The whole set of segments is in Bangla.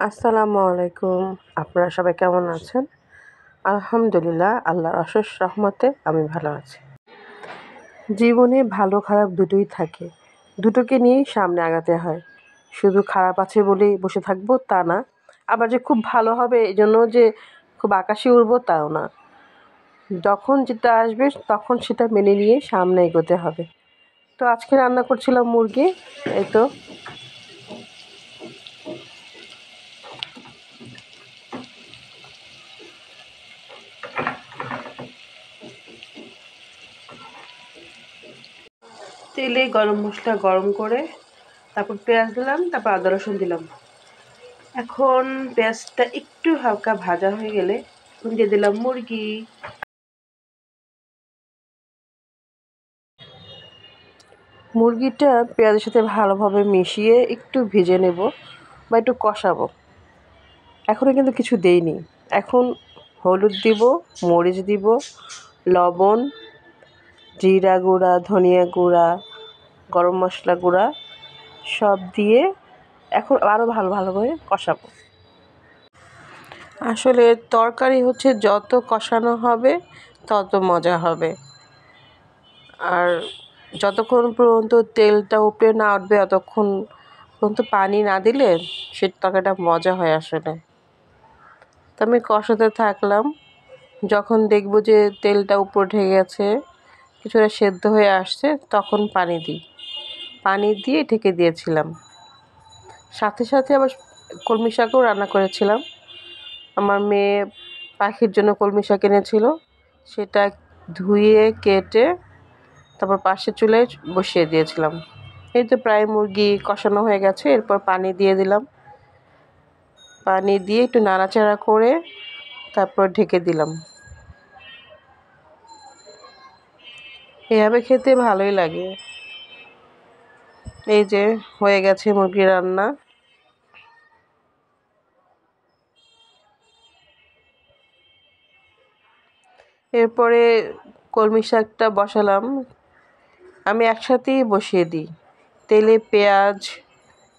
আসসালামু আলাইকুম। আপনারা সবাই কেমন আছেন? আলহামদুলিল্লাহ, আল্লাহর অশেষ রহমতে আমি ভালো আছি। জীবনে ভালো খারাপ দুটোই থাকে। দুটোকে নিয়েই সামনে আগাতে হয়। শুধু খারাপ আছে বলেই বসে থাকবো তা না। আবার যে খুব ভালো হবে এজন্য যে খুব আকাশে উড়বো তাও না। যখন যেটা আসবে তখন সেটা মেনে নিয়ে সামনে এগোতে হবে। তো আজকে রান্না করছিলাম মুরগি। এই তো তেলে গরম মশলা গরম করে তারপর পেঁয়াজ দিলাম, তারপর আদা রসুন দিলাম। এখন পেঁয়াজটা একটু হালকা ভাজা হয়ে গেলে দিয়ে দিলাম মুরগি। মুরগিটা পেঁয়াজের সাথে ভালোভাবে মিশিয়ে একটু ভেজে নেব বা একটু কষাবো। এখনও কিন্তু কিছু দেইনি। এখন হলুদ দিব, মরিচ দিব, লবণ, জিরা গুঁড়া, ধনিয়া গুঁড়া, গরম মশলা গুঁড়া সব দিয়ে এখন আরও ভালো করে কষাবো। আসলে তরকারি হচ্ছে যত কষানো হবে তত মজা হবে। আর যতক্ষণ পর্যন্ত তেলটা উপরে না উঠবে ততক্ষণ পর্যন্ত পানি না দিলে সে তরকারিটা মজা হয় আসলে। তো আমি কষাতে থাকলাম। যখন দেখব যে তেলটা উপরে উঠে গেছে, কিছুটা সেদ্ধ হয়ে আসছে, তখন পানি দিই। পানি দিয়ে ঢেকে দিয়েছিলাম। সাথে সাথে আবার কলমি শাকও রান্না করেছিলাম। আমার মেয়ে পাখির জন্য কলমি শাক এনেছিল। সেটা ধুয়ে কেটে তারপর পাশের চুলায় বসিয়ে দিয়েছিলাম। এই তো প্রায় মুরগি কষানো হয়ে গেছে। এরপর পানি দিয়ে দিলাম। পানি দিয়ে একটু নাড়াচাড়া করে তারপর ঢেকে দিলাম। এভাবে খেতে ভালোই লাগে। এই যে হয়ে গেছে মুরগি রান্না। এরপরে কলমি শাকটা বসালাম। আমি একসাথেই বসিয়ে দিই। তেলে পেঁয়াজ,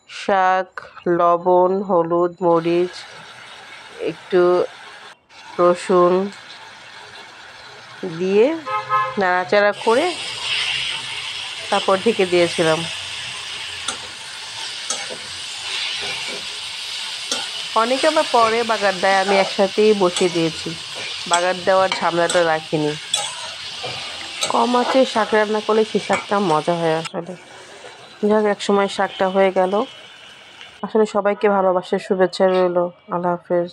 শাক, লবণ, হলুদ, মরিচ, একটু রসুন দিয়ে নাড়াচাড়া করে তারপর ঢেকে দিয়েছিলাম। অনেকে আবার পরে বাগার দেয়, আমি একসাথেই বসিয়ে দিয়েছি। বাগার দেওয়ার ঝামেলাটা রাখিনি। কম আঁচে শাক রান্না করলে সেই শাকটা মজা হয় আসলে। যাক, একসময় শাকটা হয়ে গেল। আসলে সবাইকে ভালোবাসার শুভেচ্ছা রইল। আল্লাহ হাফেজ।